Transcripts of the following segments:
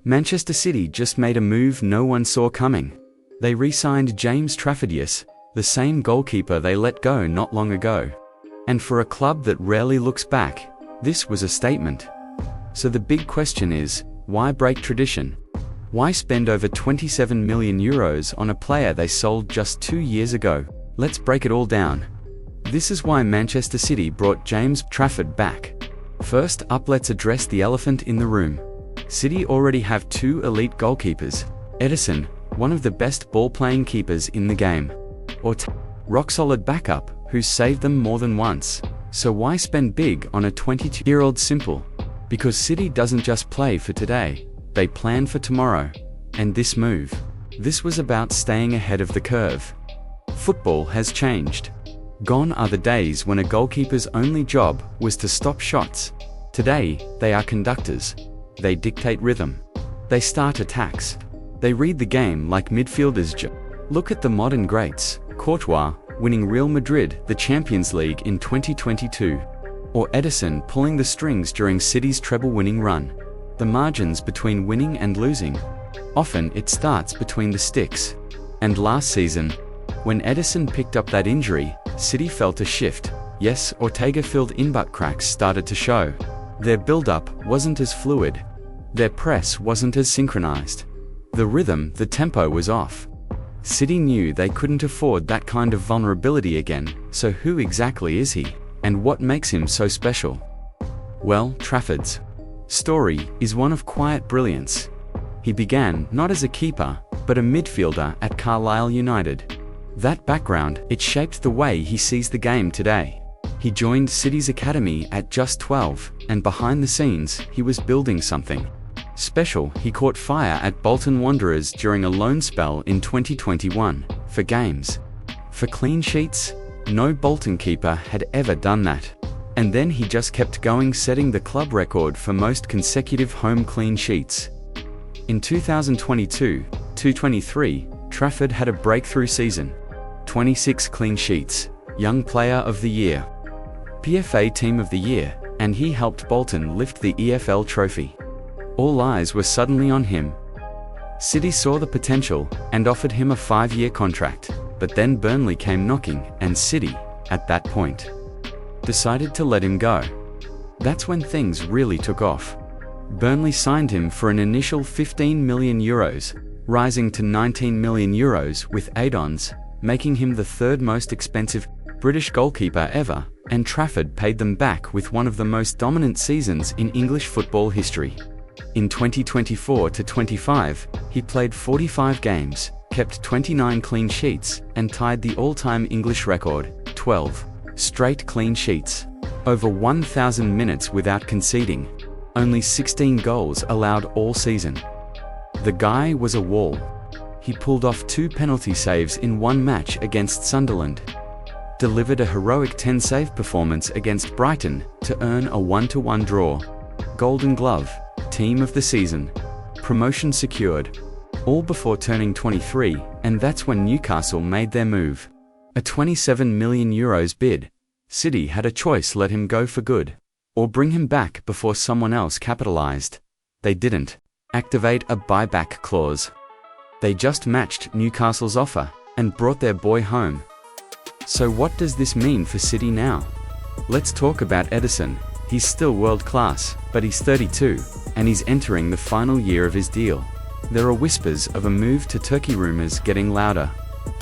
Manchester City just made a move no one saw coming. They re-signed James Trafford, the same goalkeeper they let go not long ago. And for a club that rarely looks back, this was a statement. So the big question is, why break tradition? Why spend over €27 million on a player they sold just 2 years ago? Let's break it all down. This is why Manchester City brought James Trafford back. First up, let's address the elephant in the room. City already have 2 elite goalkeepers. Ederson, one of the best ball-playing keepers in the game. Ortega, rock-solid backup, who's saved them more than once. So why spend big on a 22-year-old? Simple. Because City doesn't just play for today, they plan for tomorrow. And this was about staying ahead of the curve. Football has changed. Gone are the days when a goalkeeper's only job was to stop shots. Today, they are conductors. They dictate rhythm. They start attacks. They read the game like midfielders. Look at the modern greats: Courtois, winning Real Madrid the Champions League in 2022. Or Ederson pulling the strings during City's treble-winning run. The margins between winning and losing. Often it starts between the sticks. And last season, when Ederson picked up that injury, City felt a shift. Yes, Ortega filled in, but cracks started to show. Their build-up wasn't as fluid. Their press wasn't as synchronized. The rhythm, the tempo was off. City knew they couldn't afford that kind of vulnerability again. So who exactly is he? And what makes him so special? Well, Trafford's story is one of quiet brilliance. He began not as a keeper, but a midfielder at Carlisle United. That background, it shaped the way he sees the game today. He joined City's academy at just 12, and behind the scenes, he was building something special. He caught fire at Bolton Wanderers during a loan spell in 2021. For games, for clean sheets, no Bolton keeper had ever done that. And then he just kept going, setting the club record for most consecutive home clean sheets. In 2022-23, Trafford had a breakthrough season. 26 clean sheets, Young Player of the Year, PFA Team of the Year, and he helped Bolton lift the EFL trophy. All eyes were suddenly on him. City saw the potential and offered him a 5-year contract, but then Burnley came knocking, and City, at that point, decided to let him go. That's when things really took off. Burnley signed him for an initial €15 million, rising to €19 million with add-ons, making him the 3rd most expensive British goalkeeper ever, and Trafford paid them back with one of the most dominant seasons in English football history. In 2024-25, he played 45 games, kept 29 clean sheets, and tied the all-time English record, 12 straight clean sheets. Over 1,000 minutes without conceding. Only 16 goals allowed all season. The guy was a wall. He pulled off 2 penalty saves in one match against Sunderland. Delivered a heroic 10-save performance against Brighton to earn a 1-1 draw. Golden Glove, Team of the Season. Promotion secured. All before turning 23, and that's when Newcastle made their move. A €27 million bid. City had a choice: let him go for good, or bring him back before someone else capitalized. They didn't activate a buyback clause. They just matched Newcastle's offer and brought their boy home. So what does this mean for City now? Let's talk about Ederson. He's still world-class, but he's 32, and he's entering the final year of his deal. There are whispers of a move to Turkey, rumors getting louder.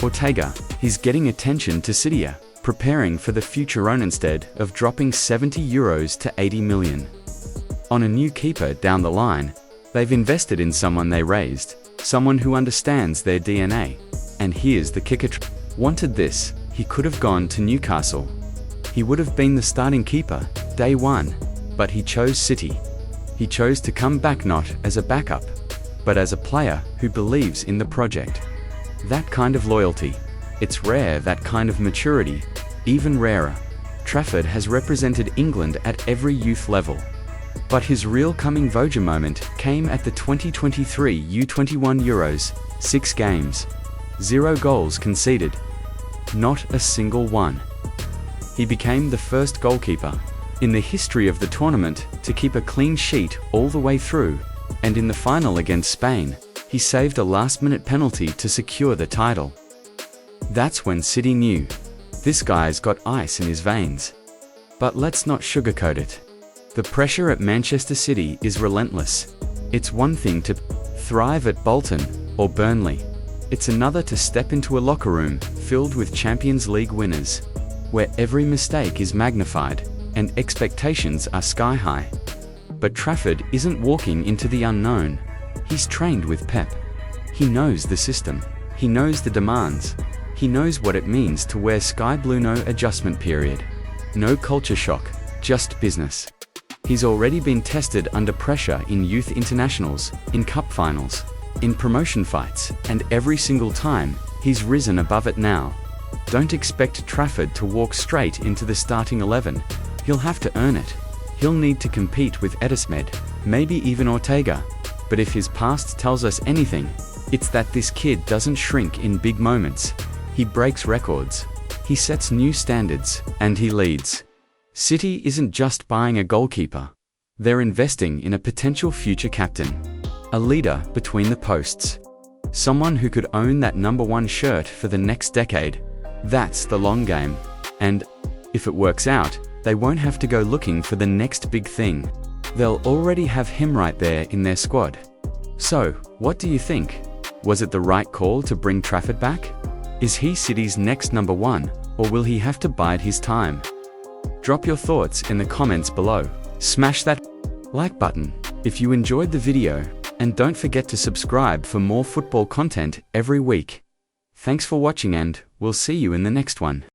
Ortega, he's getting attention to City, preparing for the future owner instead of dropping €70 to €80 million on a new keeper down the line. They've invested in someone they raised, someone who understands their DNA. And here's the kicker: wanted this, he could have gone to Newcastle. He would have been the starting keeper, day one. But he chose City. He chose to come back not as a backup, but as a player who believes in the project. That kind of loyalty. It's rare, that kind of maturity. Even rarer. Trafford has represented England at every youth level. But his real coming Voja moment came at the 2023 U21 Euros. 6 games. 0 goals conceded. Not a single one. He became the first goalkeeper in the history of the tournament to keep a clean sheet all the way through, And in the final against Spain, he saved a last-minute penalty to secure the title. That's when City knew, this guy's got ice in his veins. But let's not sugarcoat it. The pressure at Manchester City is relentless. It's one thing to thrive at Bolton or Burnley. It's another to step into a locker room filled with Champions League winners, where every mistake is magnified and expectations are sky high. But Trafford isn't walking into the unknown. He's trained with Pep. He knows the system. He knows the demands. He knows what it means to wear sky blue. No adjustment period. No culture shock, just business. He's already been tested under pressure in youth internationals, in cup finals, in promotion fights, and every single time, he's risen above it now. Don't expect Trafford to walk straight into the starting 11. He'll have to earn it. He'll need to compete with Ederson, maybe even Ortega. But if his past tells us anything, it's that this kid doesn't shrink in big moments. He breaks records. He sets new standards, and he leads. City isn't just buying a goalkeeper. They're investing in a potential future captain. A leader between the posts. Someone who could own that #1 shirt for the next decade. That's the long game. And if it works out, they won't have to go looking for the next big thing. They'll already have him right there in their squad. So, what do you think? Was it the right call to bring Trafford back? Is he City's next #1, or will he have to bide his time? Drop your thoughts in the comments below. Smash that like button if you enjoyed the video, and don't forget to subscribe for more football content every week. Thanks for watching, and we'll see you in the next one.